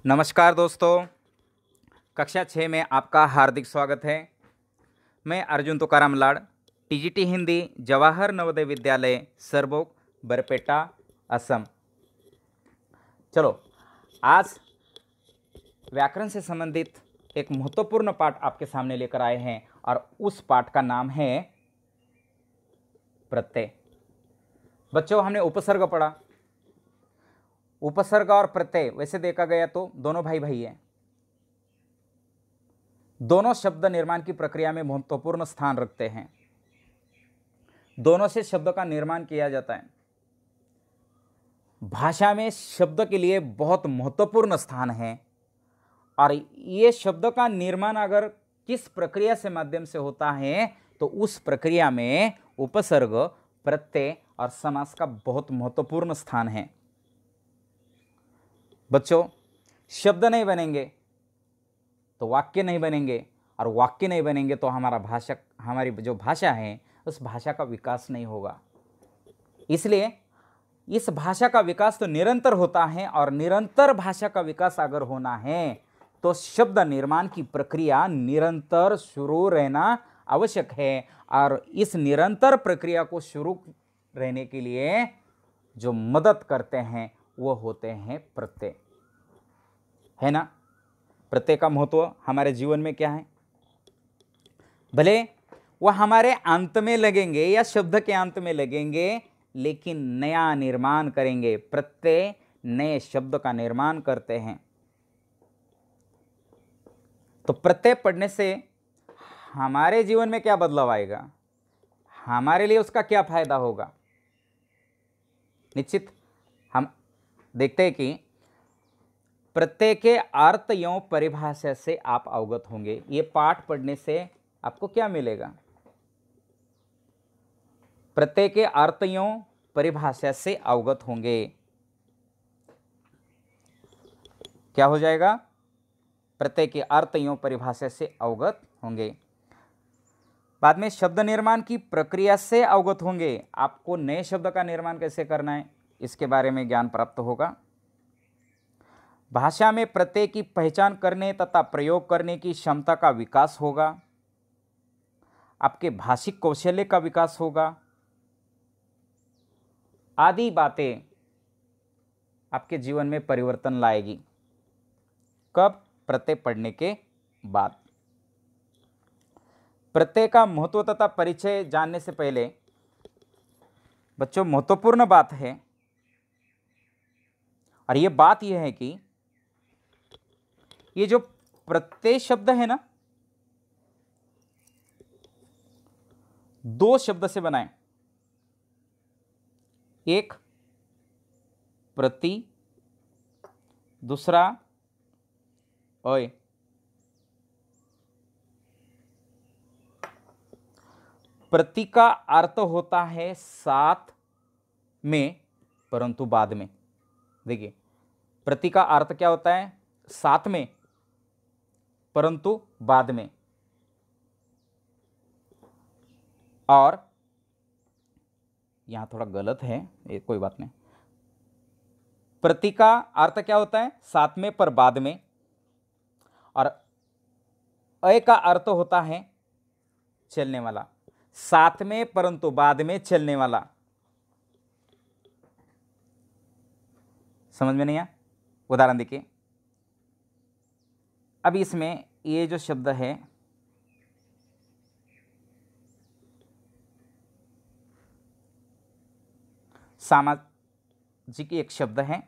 नमस्कार दोस्तों, कक्षा 6 में आपका हार्दिक स्वागत है। मैं अर्जुन तुकाराम लाड, टीजीटी हिंदी, जवाहर नवोदय विद्यालय, सरबोक, बरपेटा, असम। चलो, आज व्याकरण से संबंधित एक महत्वपूर्ण पाठ आपके सामने लेकर आए हैं और उस पाठ का नाम है प्रत्यय। बच्चों, हमने उपसर्ग पढ़ा। उपसर्ग और प्रत्यय वैसे देखा गया तो दोनों भाई भाई हैं। दोनों शब्द निर्माण की प्रक्रिया में महत्वपूर्ण स्थान रखते हैं। दोनों से शब्द का निर्माण किया जाता है। भाषा में शब्द के लिए बहुत महत्वपूर्ण स्थान है और ये शब्द का निर्माण अगर किस प्रक्रिया से माध्यम से होता है तो उस प्रक्रिया में उपसर्ग, प्रत्यय और समास का बहुत महत्वपूर्ण स्थान है। बच्चों, शब्द नहीं बनेंगे तो वाक्य नहीं बनेंगे और वाक्य नहीं बनेंगे तो हमारी जो भाषा है उस भाषा का विकास नहीं होगा। इसलिए इस भाषा का विकास तो निरंतर होता है और निरंतर भाषा का विकास अगर होना है तो शब्द निर्माण की प्रक्रिया निरंतर शुरू रहना आवश्यक है और इस निरंतर प्रक्रिया को शुरू रहने के लिए जो मदद करते हैं वो होते हैं प्रत्यय, है ना। प्रत्यय का महत्व हमारे जीवन में क्या है? भले वह हमारे अंत में लगेंगे या शब्द के अंत में लगेंगे, लेकिन नया निर्माण करेंगे। प्रत्यय नए शब्द का निर्माण करते हैं। तो प्रत्यय पढ़ने से हमारे जीवन में क्या बदलाव आएगा, हमारे लिए उसका क्या फायदा होगा, निश्चित हम देखते हैं कि प्रत्यय के अर्थ एवं परिभाषा से आप अवगत होंगे। ये पाठ पढ़ने से आपको क्या मिलेगा? प्रत्यय के अर्थ एवं परिभाषा से अवगत होंगे। क्या हो जाएगा? प्रत्यय के अर्थ एवं परिभाषा से अवगत होंगे। बाद में शब्द निर्माण की प्रक्रिया से अवगत होंगे। आपको नए शब्द का निर्माण कैसे करना है इसके बारे में ज्ञान प्राप्त होगा। भाषा में प्रत्यय की पहचान करने तथा प्रयोग करने की क्षमता का विकास होगा। आपके भाषिक कौशल्य का विकास होगा। आदि बातें आपके जीवन में परिवर्तन लाएगी। कब? प्रत्यय पढ़ने के बाद। प्रत्यय का महत्व तथा परिचय जानने से पहले बच्चों, महत्वपूर्ण बात है और यह बात यह है कि ये जो प्रत्यय शब्द है ना, दो शब्द से बनाए। एक प्रति, दूसरा अय। प्रति का अर्थ होता है साथ में परंतु बाद में। देखिए, प्रति का अर्थ क्या होता है? साथ में परंतु बाद में। और यहां थोड़ा गलत है, ये कोई बात नहीं। प्रति का अर्थ क्या होता है? साथ में पर बाद में। और अय का अर्थ होता है चलने वाला, साथ में परंतु बाद में चलने वाला। समझ में नहीं आया? उदाहरण देखिए। अब इसमें ये जो शब्द है सामाजिक, एक शब्द है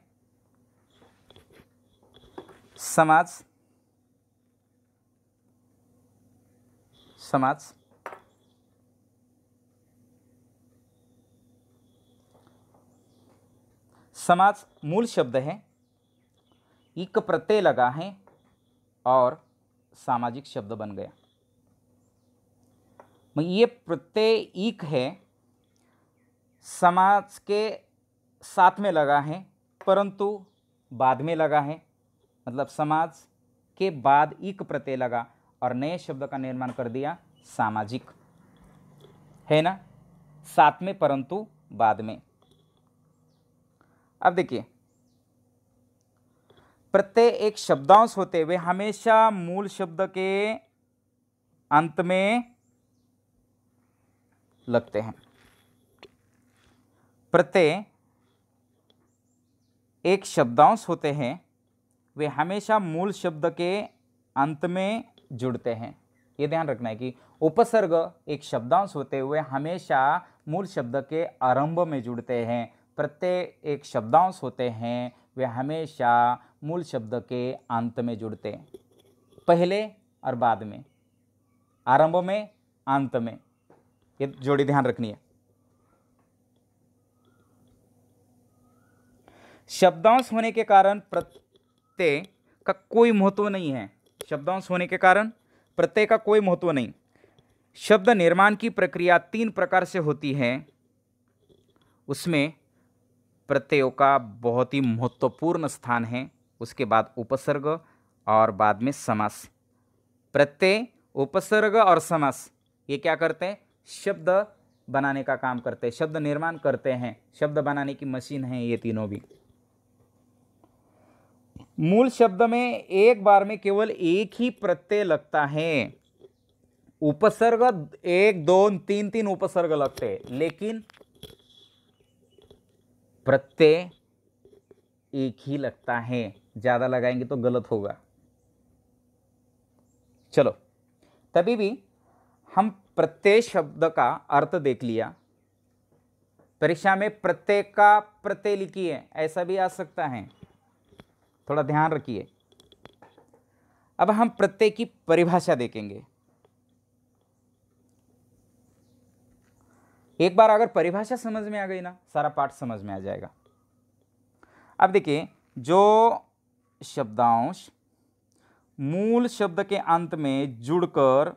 समाज। समाज समाज मूल शब्द है, इक प्रत्यय लगा है और सामाजिक शब्द बन गया। ये प्रत्यय इक है, समाज के साथ में लगा है परंतु बाद में लगा है। मतलब समाज के बाद इक प्रत्यय लगा और नए शब्द का निर्माण कर दिया सामाजिक, है ना। साथ में परंतु बाद में। अब देखिए, प्रत्यय एक शब्दांश होते हुए हमेशा मूल शब्द के अंत में लगते हैं। प्रत्यय एक शब्दांश होते हैं, वे हमेशा मूल शब्द के अंत में जुड़ते हैं। ये ध्यान रखना है कि उपसर्ग एक शब्दांश होते हुए हमेशा मूल शब्द के आरंभ में जुड़ते हैं। प्रत्यय एक शब्दांश होते हैं, वे हमेशा मूल शब्द के अंत में जुड़ते हैं, पहले और बाद में, आरंभ में, अंत में। ये जोड़ी ध्यान रखनी है। शब्दांश होने के कारण प्रत्यय का कोई महत्व नहीं है। शब्दांश होने के कारण प्रत्यय का कोई महत्व नहीं। शब्द निर्माण की प्रक्रिया 3 प्रकार से होती है, उसमें प्रत्ययों का बहुत ही महत्वपूर्ण स्थान है। उसके बाद उपसर्ग और बाद में समास। प्रत्यय, उपसर्ग और समास ये क्या करते हैं? शब्द बनाने का काम करते हैं, शब्द निर्माण करते हैं, शब्द बनाने की मशीन है ये तीनों भी। मूल शब्द में एक बार में केवल एक ही प्रत्यय लगता है। उपसर्ग 1, 2, 3 उपसर्ग लगते हैं, लेकिन प्रत्यय एक ही लगता है। ज्यादा लगाएंगे तो गलत होगा। चलो, तभी भी हम प्रत्यय शब्द का अर्थ देख लिया। परीक्षा में प्रत्यय का प्रत्यय लिखिए, ऐसा भी आ सकता है, थोड़ा ध्यान रखिए। अब हम प्रत्यय की परिभाषा देखेंगे। एक बार अगर परिभाषा समझ में आ गई ना, सारा पाठ समझ में आ जाएगा। अब देखिए, जो शब्दांश मूल शब्द के अंत में जुड़कर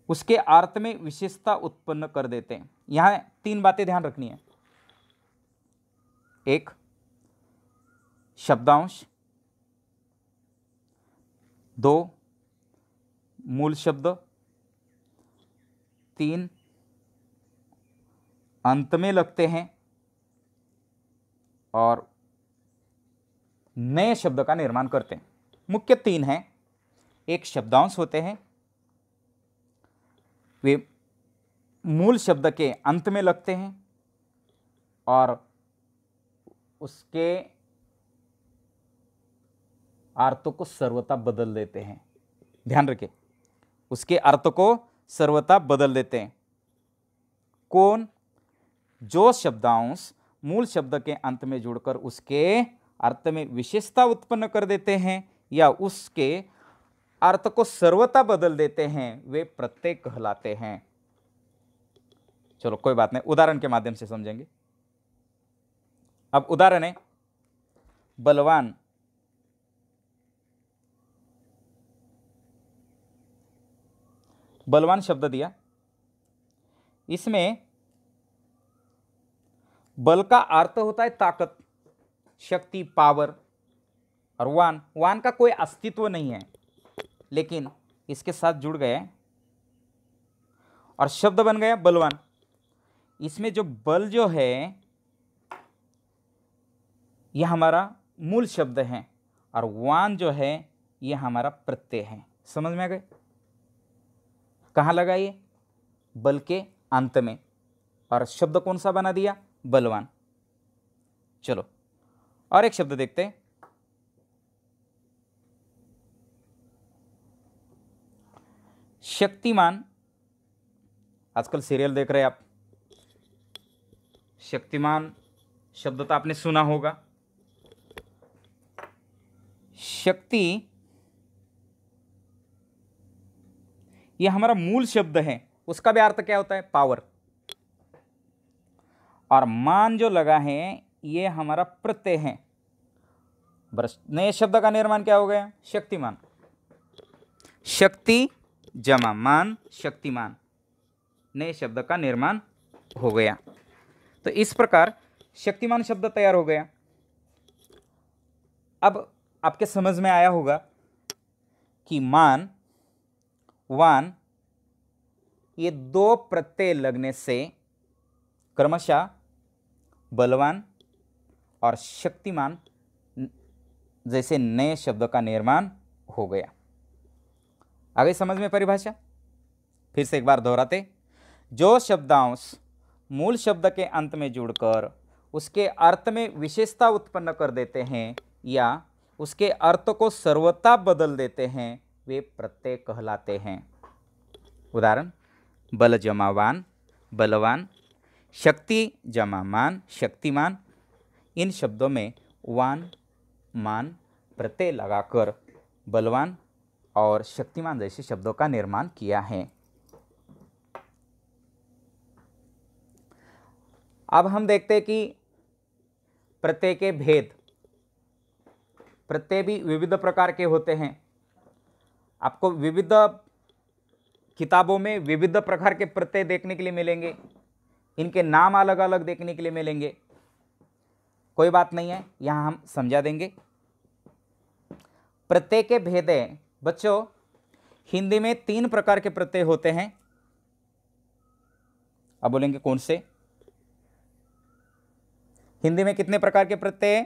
उसके अर्थ में विशेषता उत्पन्न कर देते हैं। यहां 3 बातें ध्यान रखनी है। 1, शब्दांश, 2, मूल शब्द, 3, अंत में लगते हैं और नए शब्द का निर्माण करते हैं। मुख्य 3 हैं। एक शब्दांश होते हैं, वे मूल शब्द के अंत में लगते हैं और उसके अर्थ को सर्वथा बदल देते हैं। ध्यान रखिए, उसके अर्थ को सर्वथा बदल देते हैं। कौन? जो शब्दांश मूल शब्द के अंत में जुड़कर उसके अर्थ में विशेषता उत्पन्न कर देते हैं या उसके अर्थ को सर्वथा बदल देते हैं, वे प्रत्यय कहलाते हैं। चलो कोई बात नहीं, उदाहरण के माध्यम से समझेंगे। अब उदाहरण है बलवान। बलवान शब्द दिया, इसमें बल का अर्थ होता है ताकत, शक्ति, पावर। और वान, वान का कोई अस्तित्व नहीं है, लेकिन इसके साथ जुड़ गए और शब्द बन गया बलवान। इसमें जो बल जो है यह हमारा मूल शब्द है और वान जो है यह हमारा प्रत्यय है। समझ में आ गए? कहाँ लगा ये? बल के अंत में। और शब्द कौन सा बना दिया? बलवान। चलो और एक शब्द देखते हैं। शक्तिमान। आजकल सीरियल देख रहे हैं आप, शक्तिमान शब्द तो आपने सुना होगा। शक्ति यह हमारा मूल शब्द है, उसका भी अर्थ क्या होता है? पावर। और मान जो लगा है ये हमारा प्रत्यय है। नए शब्द का निर्माण क्या हो गया? शक्तिमान। शक्ति जमा मान, शक्तिमान, नए शब्द का निर्माण हो गया। तो इस प्रकार शक्तिमान शब्द तैयार हो गया। अब आपके समझ में आया होगा कि मान, वान ये 2 प्रत्यय लगने से क्रमशः बलवान और शक्तिमान जैसे नए शब्द का निर्माण हो गया। आ गई समझ में परिभाषा? फिर से एक बार दोहराते। जो शब्दांश मूल शब्द के अंत में जुड़कर उसके अर्थ में विशेषता उत्पन्न कर देते हैं या उसके अर्थ को सर्वथा बदल देते हैं वे प्रत्यय कहलाते हैं। उदाहरण, बल जमा वान, बलवान, शक्ति जमा मान, शक्तिमान। इन शब्दों में वान मान प्रत्यय लगाकर बलवान और शक्तिमान जैसे शब्दों का निर्माण किया है। अब हम देखते हैं कि प्रत्यय के भेद। प्रत्यय भी विविध प्रकार के होते हैं। आपको विविध किताबों में विविध प्रकार के प्रत्यय देखने के लिए मिलेंगे। इनके नाम अलग अलग देखने के लिए मिलेंगे। कोई बात नहीं है, यहाँ हम समझा देंगे। प्रत्यय के भेद है बच्चों, हिंदी में 3 प्रकार के प्रत्यय होते हैं। अब बोलेंगे कौन से? हिंदी में कितने प्रकार के प्रत्यय हैं?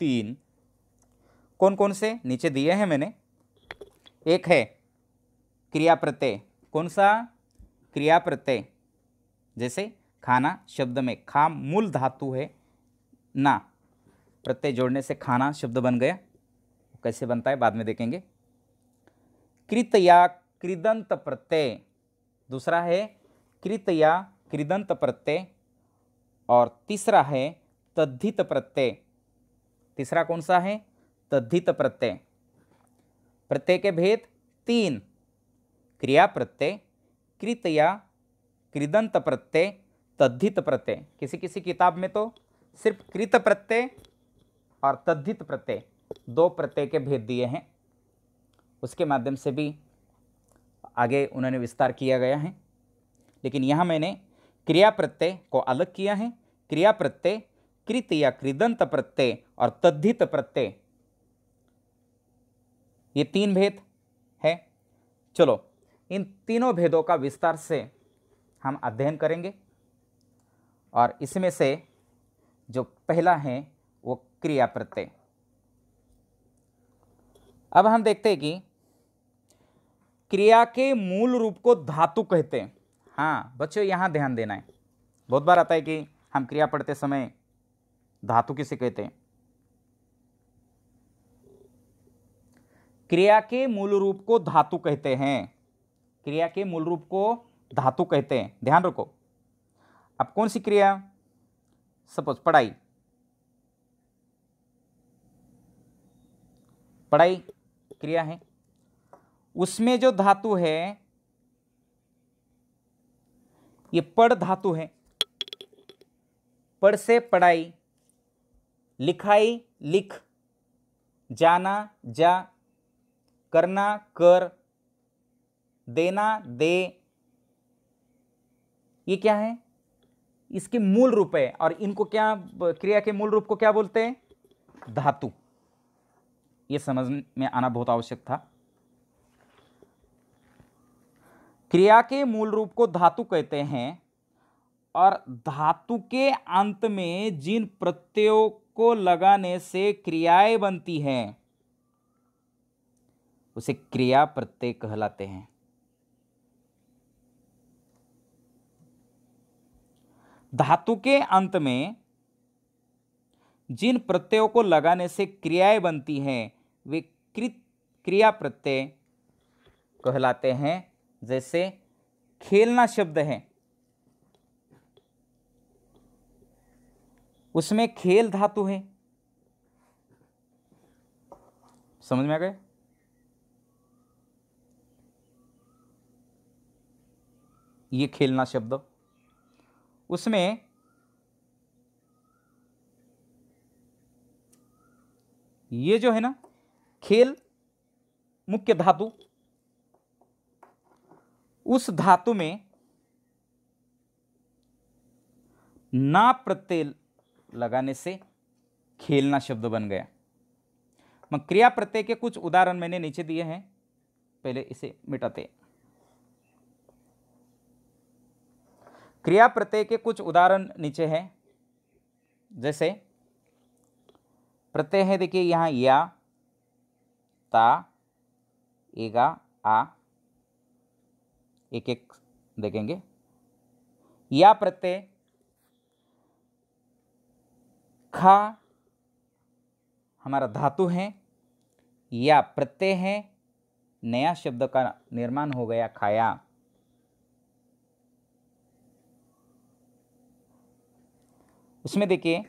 3। कौन कौन से? नीचे दिए हैं मैंने। एक है क्रिया प्रत्यय। कौन सा? क्रिया प्रत्यय। जैसे खाना शब्द में खा मूल धातु है ना, प्रत्यय जोड़ने से खाना शब्द बन गया। कैसे बनता है बाद में देखेंगे। कृत या कृदंत प्रत्यय। दूसरा है कृत या कृदंत प्रत्यय और तीसरा है तद्धित प्रत्यय। तीसरा कौन सा है? तद्धित प्रत्यय। प्रत्यय के भेद 3, क्रिया प्रत्यय, कृत या कृदंत प्रत्यय, तद्धित प्रत्यय। किसी किसी किताब में तो सिर्फ कृत प्रत्यय और तद्धित प्रत्यय 2 प्रत्यय के भेद दिए हैं। उसके माध्यम से भी आगे उन्होंने विस्तार किया गया है, लेकिन यहाँ मैंने क्रिया प्रत्यय को अलग किया है। क्रिया प्रत्यय, कृत या कृदंत प्रत्यय और तद्धित प्रत्यय, ये 3 भेद है। चलो इन तीनों भेदों का विस्तार से हम अध्ययन करेंगे और इसमें से जो पहला है वो क्रिया प्रत्यय। अब हम देखते हैं कि क्रिया के मूल रूप को धातु कहते हैं। हाँ बच्चों, यहाँ ध्यान देना है। बहुत बार आता है कि हम क्रिया पढ़ते समय धातु किसे कहते हैं। क्रिया के मूल रूप को धातु कहते हैं। क्रिया के मूल रूप को धातु कहते हैं, ध्यान रखो। अब कौन सी क्रिया? सपोज पढ़ाई। पढ़ाई क्रिया है, उसमें जो धातु है ये पढ़ धातु है। पढ़ से पढ़ाई, लिखाई लिख, जाना जा, करना कर, देना दे, ये क्या है? इसके मूल रूप है। और इनको क्या, क्रिया के मूल रूप को क्या बोलते हैं? धातु। ये समझ में आना बहुत आवश्यक था। क्रिया के मूल रूप को धातु कहते हैं और धातु के अंत में जिन प्रत्ययों को लगाने से क्रियाएं बनती हैं उसे क्रिया प्रत्यय कहलाते हैं। धातु के अंत में जिन प्रत्ययों को लगाने से क्रियाएं बनती हैं वे क्रिया प्रत्यय कहलाते हैं। जैसे खेलना शब्द है, उसमें खेल धातु है। समझ में आ गए? ये खेलना शब्द, उसमें ये जो है ना खेल मुख्य धातु, उस धातु में ना प्रत्यय लगाने से खेलना शब्द बन गया। क्रिया प्रत्यय के कुछ उदाहरण मैंने नीचे दिए हैं, पहले इसे मिटाते। क्रिया प्रत्यय के कुछ उदाहरण नीचे हैं, जैसे प्रत्यय है, देखिए यहाँ या, ता, एगा, आ, एक एक देखेंगे। या प्रत्यय, खा हमारा धातु है, या प्रत्यय है, नया शब्द का निर्माण हो गया खाया। उसमें देखिए,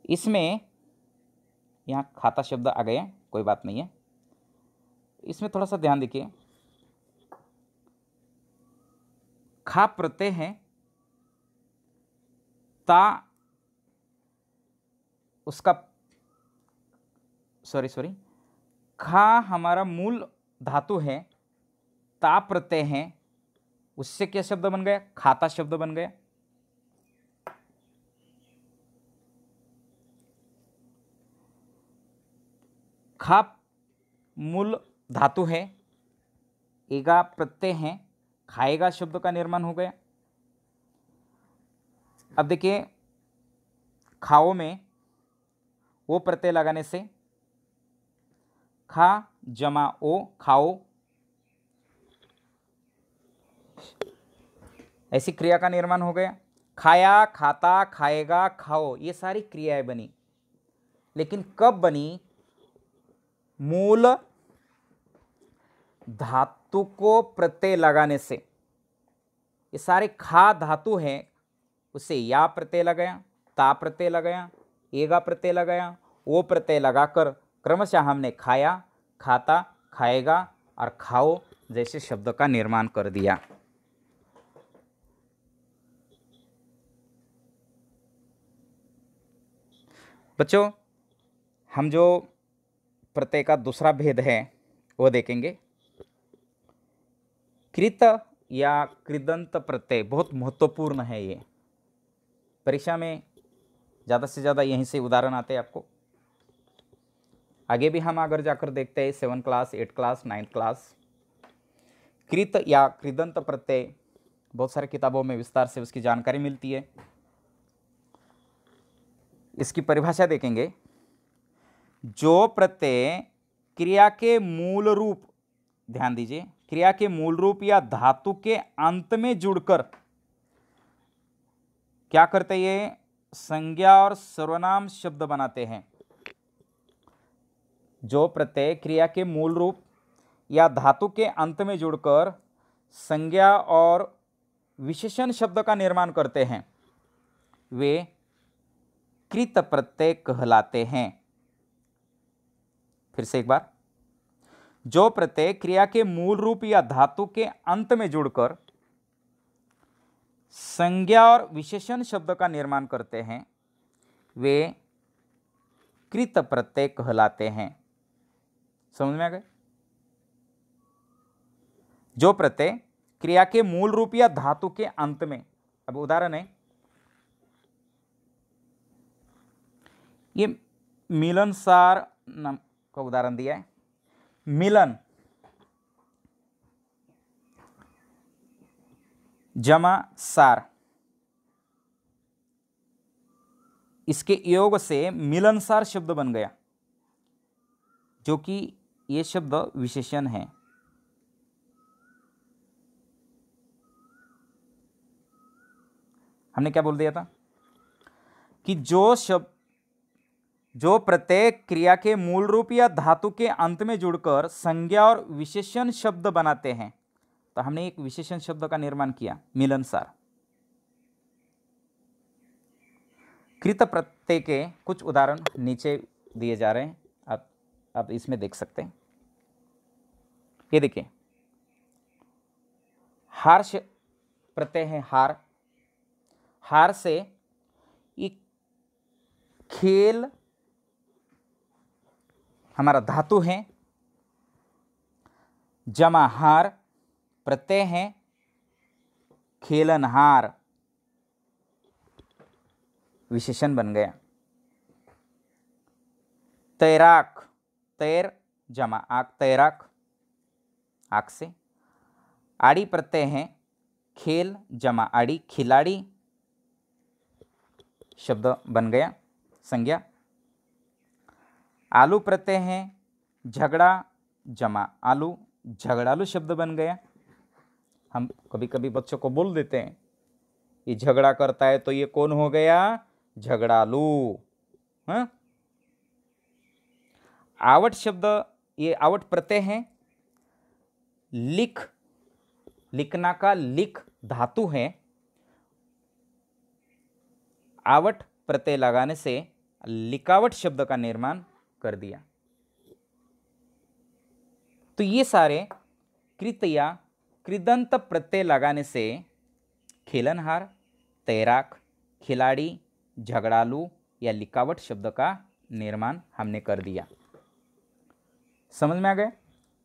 इसमें यहाँ खाता शब्द आ गया, कोई बात नहीं है, इसमें थोड़ा सा ध्यान देखिए। खा प्रत्यय है, ता उसका सॉरी खा हमारा मूल धातु है, ता प्रत्यय है, उससे क्या शब्द बन गया? खाता शब्द बन गया। खा मूल धातु है, एगा प्रत्यय है, खाएगा शब्द का निर्माण हो गया। अब देखिए, खाओ में वो प्रत्यय लगाने से खा जमा ओ, खाओ, ऐसी क्रिया का निर्माण हो गया। खाया, खाता, खाएगा, खाओ, ये सारी क्रियाएं बनी, लेकिन कब बनी? मूल धातु को प्रत्यय लगाने से। ये सारे खा धातु है, उससे या प्रत्यय लगाया, ता प्रत्यय लगाया, एगा प्रत्यय लगाया, वो प्रत्यय लगाकर क्रमशः हमने खाया, खाता, खाएगा और खाओ जैसे शब्द का निर्माण कर दिया। बच्चों, हम जो प्रत्यय का दूसरा भेद है वो देखेंगे। कृत या कृदंत प्रत्यय बहुत महत्वपूर्ण है। ये परीक्षा में ज़्यादा से ज़्यादा यहीं से उदाहरण आते हैं आपको। आगे भी हम अगर जाकर देखते हैं 7 क्लास, 8 क्लास, 9 क्लास, कृत या कृदंत प्रत्यय बहुत सारी किताबों में विस्तार से उसकी जानकारी मिलती है। इसकी परिभाषा देखेंगे। जो प्रत्यय क्रिया के मूल रूप, ध्यान दीजिए, क्रिया के मूल रूप या धातु के अंत में जुड़कर क्या करते हैं? ये संज्ञा और सर्वनाम शब्द बनाते हैं। जो प्रत्यय क्रिया के मूल रूप या धातु के अंत में जुड़कर संज्ञा और विशेषण शब्द का निर्माण करते हैं, वे कृत प्रत्यय कहलाते हैं। फिर से एक बार, जो प्रत्यय क्रिया के मूल रूप या धातु के अंत में जुड़कर संज्ञा और विशेषण शब्द का निर्माण करते हैं, वे कृत प्रत्यय कहलाते हैं। समझ में आ गए? जो प्रत्यय क्रिया के मूल रूप या धातु के अंत में, अब उदाहरण है, ये मिलनसार नाम का उदाहरण दिया है। मिलन जमा सार, इसके योग से मिलनसार शब्द बन गया, जो कि ये शब्द विशेषण है। हमने क्या बोल दिया था कि जो प्रत्यय क्रिया के मूल रूप या धातु के अंत में जुड़कर संज्ञा और विशेषण शब्द बनाते हैं, तो हमने एक विशेषण शब्द का निर्माण किया, मिलनसार। कृत प्रत्यय के कुछ उदाहरण नीचे दिए जा रहे हैं, आप इसमें देख सकते हैं। ये देखिए, हार प्रत्यय है, हार। हार से एक खेल हमारा धातु है, जमा हार प्रत्यय है, खेलनहार विशेषण बन गया। तैराक, तैर जमा आक, तैराक आक से। आड़ी प्रत्यय है, खेल जमा आड़ी, खिलाड़ी। शब्द बन गया संज्ञा। आलू प्रत्यय है झगड़ा जमा, आलू झगड़ालू शब्द बन गया। हम कभी कभी बच्चों को बोल देते हैं ये झगड़ा करता है, तो ये कौन हो गया? झगड़ालू। हाँ, आवट शब्द, ये आवट प्रत्यय है। लिख, लिखना का लिख धातु है, आवट प्रत्यय लगाने से लिखावट शब्द का निर्माण कर दिया। तो ये सारे कृत या कृदंत प्रत्यय लगाने से खेलनहार, तैराक, खिलाड़ी, झगड़ालू या लिखावट शब्द का निर्माण हमने कर दिया। समझ में आ गया?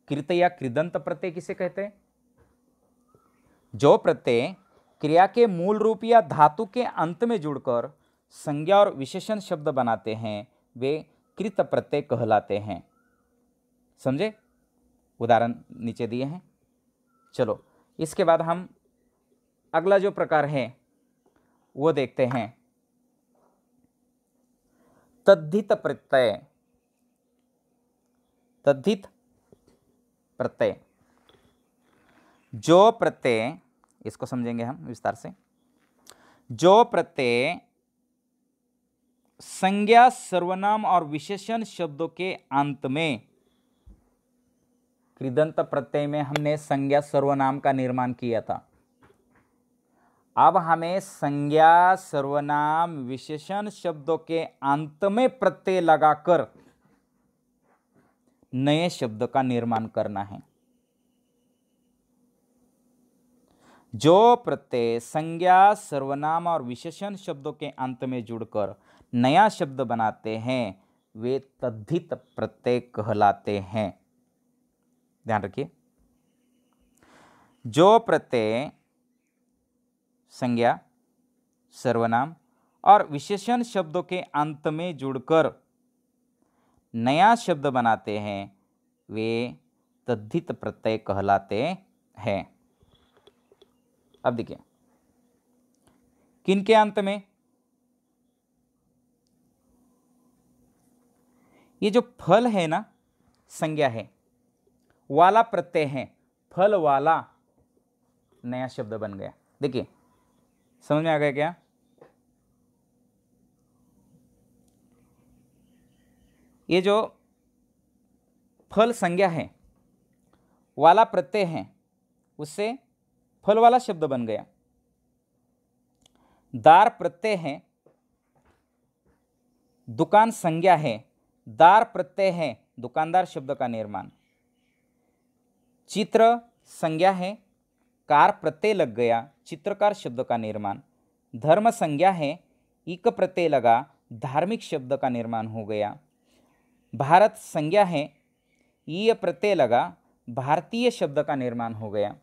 कृत या कृदंत प्रत्यय किसे कहते हैं? जो प्रत्यय क्रिया के मूल रूप या धातु के अंत में जुड़कर संज्ञा और विशेषण शब्द बनाते हैं वे कृत प्रत्यय कहलाते हैं। समझे? उदाहरण नीचे दिए हैं। चलो इसके बाद हम अगला जो प्रकार है वो देखते हैं, तद्धित प्रत्यय। तद्धित प्रत्यय, जो प्रत्यय, इसको समझेंगे हम विस्तार से। जो प्रत्यय संज्ञा, सर्वनाम और विशेषण शब्दों के अंत में, कृदंत प्रत्यय में हमने संज्ञा सर्वनाम का निर्माण किया था। अब हमें संज्ञा, सर्वनाम, विशेषण शब्दों के अंत में प्रत्यय लगाकर नए शब्द का निर्माण करना है। जो प्रत्यय संज्ञा, सर्वनाम और विशेषण शब्दों के अंत में जुड़कर नया शब्द बनाते हैं वे तद्धित प्रत्यय कहलाते हैं। ध्यान रखिए, जो प्रत्यय संज्ञा, सर्वनाम और विशेषण शब्दों के अंत में जुड़कर नया शब्द बनाते हैं वे तद्धित प्रत्यय कहलाते हैं। अब देखिए किन के अंत में? ये जो फल है ना, संज्ञा है, वाला प्रत्यय है, फल वाला नया शब्द बन गया। देखिए समझ में आ गया क्या? ये जो फल संज्ञा है, वाला प्रत्यय है, उससे फल वाला शब्द बन गया। दार प्रत्यय है, दुकान संज्ञा है, दार प्रत्यय है, दुकानदार शब्द का निर्माण। चित्र संज्ञा है, कार प्रत्यय लग गया, चित्रकार शब्द का निर्माण। धर्म संज्ञा है, इक प्रत्यय लगा, धार्मिक शब्द का निर्माण हो गया। भारत संज्ञा है, ईय प्रत्यय लगा, भारतीय शब्द का निर्माण हो गया।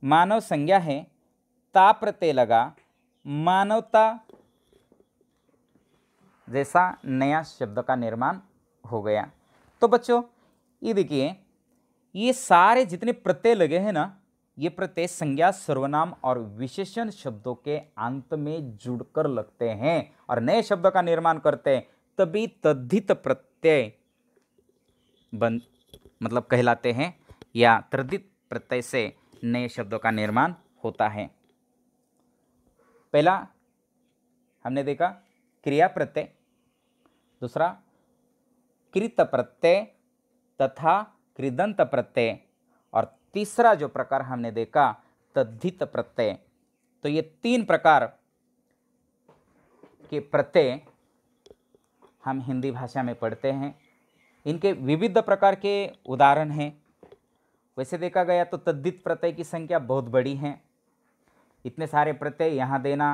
मानव संज्ञा है, ता प्रत्यय लगा, मानवता जैसा नया शब्द का निर्माण हो गया। तो बच्चों ये देखिए, ये सारे जितने प्रत्यय लगे हैं ना, ये प्रत्यय संज्ञा, सर्वनाम और विशेषण शब्दों के अंत में जुड़कर लगते हैं और नए शब्द का निर्माण करते हैं, तभी तद्धित प्रत्यय मतलब कहलाते हैं, या तद्धित प्रत्यय से नए शब्दों का निर्माण होता है। पहला हमने देखा क्रिया प्रत्यय, दूसरा कृत प्रत्यय तथा कृदंत प्रत्यय, और तीसरा जो प्रकार हमने देखा तद्धित प्रत्यय। तो ये तीन प्रकार के प्रत्यय हम हिंदी भाषा में पढ़ते हैं। इनके विविध प्रकार के उदाहरण हैं। वैसे देखा गया तो तद्धित प्रत्यय की संख्या बहुत बड़ी है। इतने सारे प्रत्यय यहाँ देना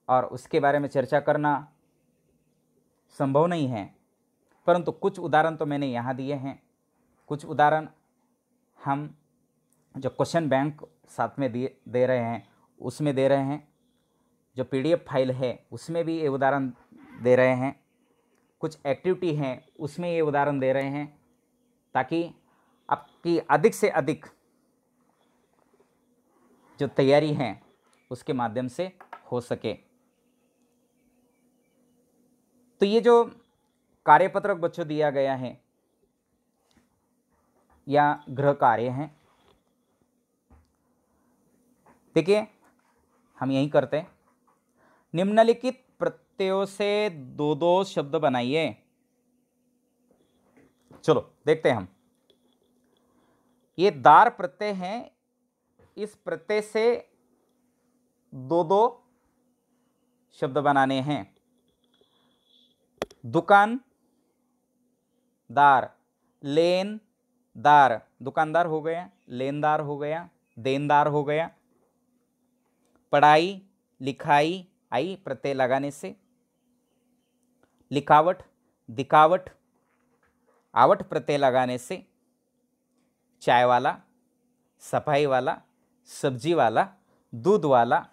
और उसके बारे में चर्चा करना संभव नहीं है, परंतु कुछ उदाहरण तो मैंने यहाँ दिए हैं। कुछ उदाहरण हम जो क्वेश्चन बैंक साथ में दे रहे हैं उसमें दे रहे हैं, जो PDF फाइल है उसमें भी ये उदाहरण दे रहे हैं, कुछ एक्टिविटी हैं उसमें ये उदाहरण दे रहे हैं, ताकि आपकी अधिक से अधिक जो तैयारी है उसके माध्यम से हो सके। तो ये जो कार्यपत्रक बच्चों दिया गया है या गृह कार्य हैं, देखिए हम यही करते हैं। निम्नलिखित प्रत्ययों से दो दो शब्द बनाइए। चलो देखते हैं हम। ये दार प्रत्यय हैं, इस प्रत्यय से दो दो शब्द बनाने हैं। दुकान दार, लेन दार, दुकानदार हो गया, लेनदार हो गया, देनदार हो गया। पढ़ाई लिखाई आई प्रत्यय लगाने से। लिखावट दिखावट आवट प्रत्यय लगाने से। चाय वाला, सफाई वाला, सब्जी वाला, दूध वाला,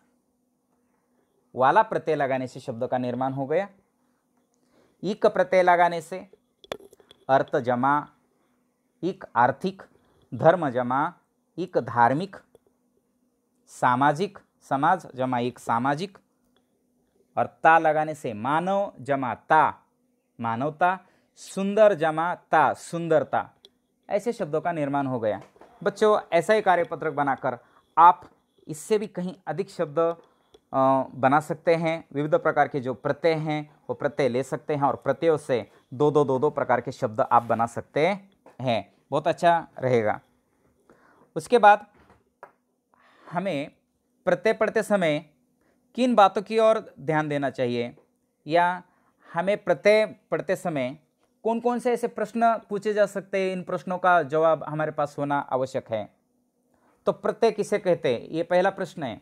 वाला प्रत्यय लगाने से शब्द का निर्माण हो गया। इक प्रत्यय लगाने से अर्थ जमा इक आर्थिक, धर्म जमा इक धार्मिक, सामाजिक समाज जमा एक सामाजिक, और ता लगाने से मानव जमा ता मानवता, सुंदर जमा ता सुंदरता। ऐसे शब्दों का निर्माण हो गया। बच्चों ऐसा ही कार्यपत्रक बनाकर आप इससे भी कहीं अधिक शब्द बना सकते हैं। विविध प्रकार के जो प्रत्यय हैं वो प्रत्यय ले सकते हैं और प्रत्ययों से दो प्रकार के शब्द आप बना सकते हैं। बहुत अच्छा रहेगा। उसके बाद हमें प्रत्यय पढ़ते समय किन बातों की ओर ध्यान देना चाहिए, या हमें प्रत्यय पढ़ते समय कौन कौन से ऐसे प्रश्न पूछे जा सकते हैं, इन प्रश्नों का जवाब हमारे पास होना आवश्यक है। तो प्रत्यय किसे कहते हैं, ये पहला प्रश्न है।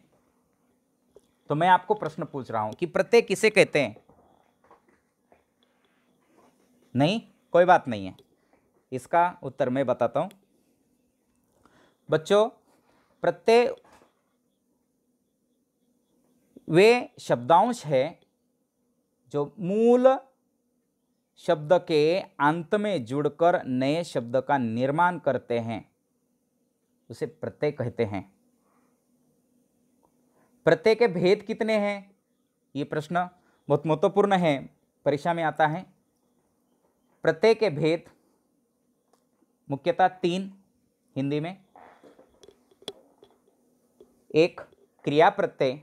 तो मैं आपको प्रश्न पूछ रहा हूं कि प्रत्यय किसे कहते हैं। नहीं, कोई बात नहीं है, इसका उत्तर मैं बताता हूं। बच्चों प्रत्यय वे शब्दांश है जो मूल शब्द के अंत में जुड़कर नए शब्द का निर्माण करते हैं, उसे प्रत्यय कहते हैं। प्रत्यय के भेद कितने हैं, ये प्रश्न बहुत महत्वपूर्ण है, परीक्षा में आता है। प्रत्यय के भेद मुख्यतः 3 हिंदी में। 1 क्रिया प्रत्यय,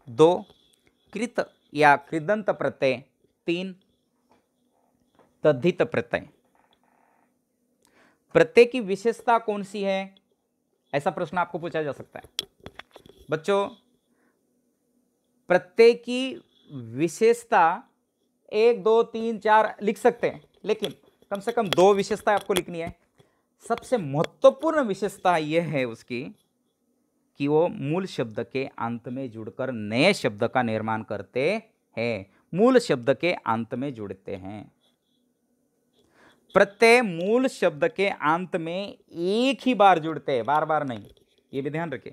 2 कृत या कृदंत प्रत्यय, 3 तद्धित प्रत्यय। प्रत्यय की विशेषता कौन सी है, ऐसा प्रश्न आपको पूछा जा सकता है। बच्चों प्रत्यय की विशेषता 1 2 3 4 लिख सकते हैं, लेकिन कम से कम 2 विशेषता आपको लिखनी है। सबसे महत्वपूर्ण विशेषता यह है उसकी कि वो मूल शब्द के अंत में जुड़कर नए शब्द का निर्माण करते हैं। मूल शब्द के अंत में जुड़ते हैं। प्रत्यय मूल शब्द के अंत में एक ही बार जुड़ते हैं, बार बार नहीं, ये भी ध्यान रखें।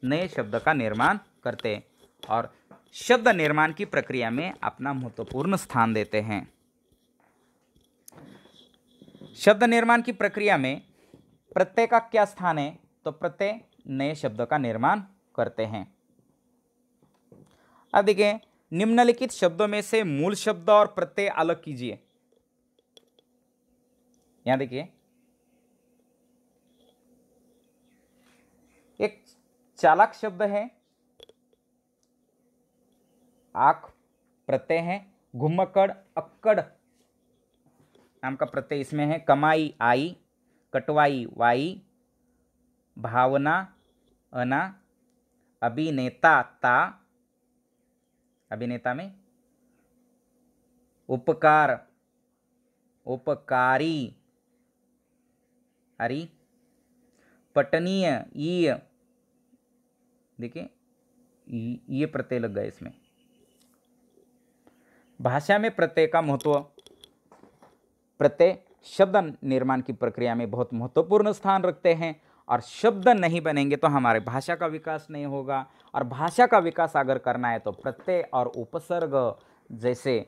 नए शब्द का निर्माण करते हैं और शब्द निर्माण की प्रक्रिया में अपना महत्वपूर्ण स्थान देते हैं। शब्द निर्माण की प्रक्रिया में प्रत्यय का क्या स्थान है, तो प्रत्यय नए शब्द का निर्माण करते हैं। अब देखिए, निम्नलिखित शब्दों में से मूल शब्द और प्रत्यय अलग कीजिए। यहां देखिए, एक चालाक शब्द है, आंख प्रत्यय है। घुमक्कड़ अक्कड़ नाम का प्रत्यय इसमें है। कमाई आई, कटवाई वाई, भावना अना, अभिनेता ता, अभिनेता में उपकार उपकारी हरी, पठनीय ई, देखिए ये प्रत्यय लग गए इसमें। भाषा में प्रत्यय का महत्व, प्रत्यय शब्द निर्माण की प्रक्रिया में बहुत महत्वपूर्ण स्थान रखते हैं और शब्द नहीं बनेंगे तो हमारे भाषा का विकास नहीं होगा। और भाषा का विकास अगर करना है तो प्रत्यय और उपसर्ग जैसे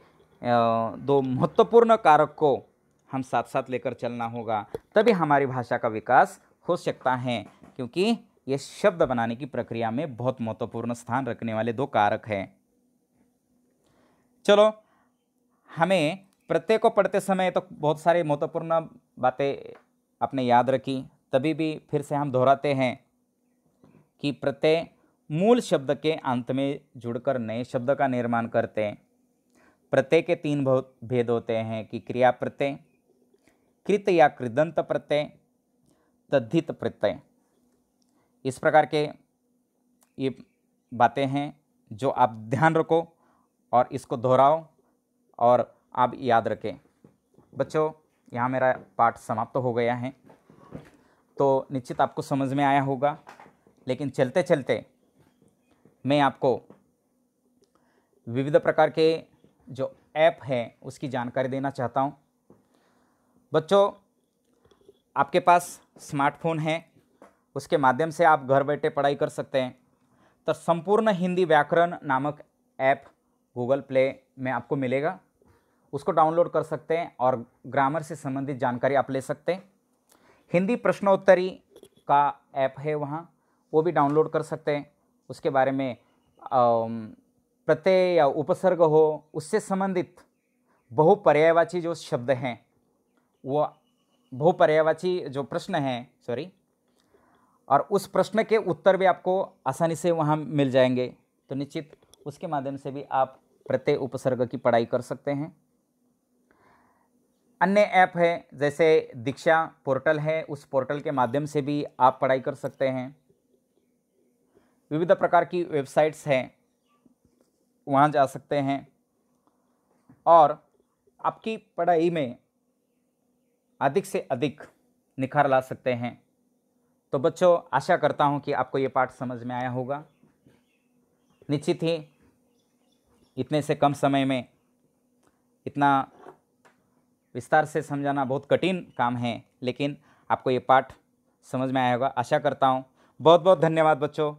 2 महत्वपूर्ण कारक को हम साथ साथ लेकर चलना होगा, तभी हमारी भाषा का विकास हो सकता है, क्योंकि ये शब्द बनाने की प्रक्रिया में बहुत महत्वपूर्ण स्थान रखने वाले 2 कारक हैं। चलो, हमें प्रत्यय को पढ़ते समय तो बहुत सारी महत्वपूर्ण बातें आपने याद रखी, तभी भी फिर से हम दोहराते हैं कि प्रत्यय मूल शब्द के अंत में जुड़कर नए शब्द का निर्माण करते हैं। प्रत्यय के 3 भेद होते हैं कि क्रिया प्रत्यय, कृत या कृदंत प्रत्यय, तद्धित प्रत्यय। इस प्रकार के ये बातें हैं जो आप ध्यान रखो और इसको दोहराओ और आप याद रखें। बच्चों, यहाँ मेरा पाठ समाप्त हो गया है, तो निश्चित आपको समझ में आया होगा, लेकिन चलते चलते मैं आपको विविध प्रकार के जो ऐप हैं उसकी जानकारी देना चाहता हूँ। बच्चों, आपके पास स्मार्टफोन है, उसके माध्यम से आप घर बैठे पढ़ाई कर सकते हैं। तो संपूर्ण हिंदी व्याकरण नामक ऐप गूगल प्ले में आपको मिलेगा, उसको डाउनलोड कर सकते हैं और ग्रामर से संबंधित जानकारी आप ले सकते हैं। हिंदी प्रश्नोत्तरी का ऐप है वहाँ, वो भी डाउनलोड कर सकते हैं। उसके बारे में प्रत्यय या उपसर्ग हो, उससे संबंधित बहुपर्यायवाची जो शब्द हैं, वो बहुपर्यायवाची जो प्रश्न हैं और उस प्रश्न के उत्तर भी आपको आसानी से वहाँ मिल जाएंगे। तो निश्चित उसके माध्यम से भी आप प्रत्यय उपसर्ग की पढ़ाई कर सकते हैं। अन्य ऐप है जैसे दीक्षा पोर्टल है, उस पोर्टल के माध्यम से भी आप पढ़ाई कर सकते हैं। विविध प्रकार की वेबसाइट्स हैं, वहाँ जा सकते हैं और आपकी पढ़ाई में अधिक से अधिक निखार ला सकते हैं। तो बच्चों, आशा करता हूँ कि आपको ये पाठ समझ में आया होगा। निश्चित ही इतने से कम समय में इतना विस्तार से समझाना बहुत कठिन काम है, लेकिन आपको ये पाठ समझ में आया होगा, आशा करता हूँ। बहुत बहुत धन्यवाद बच्चों।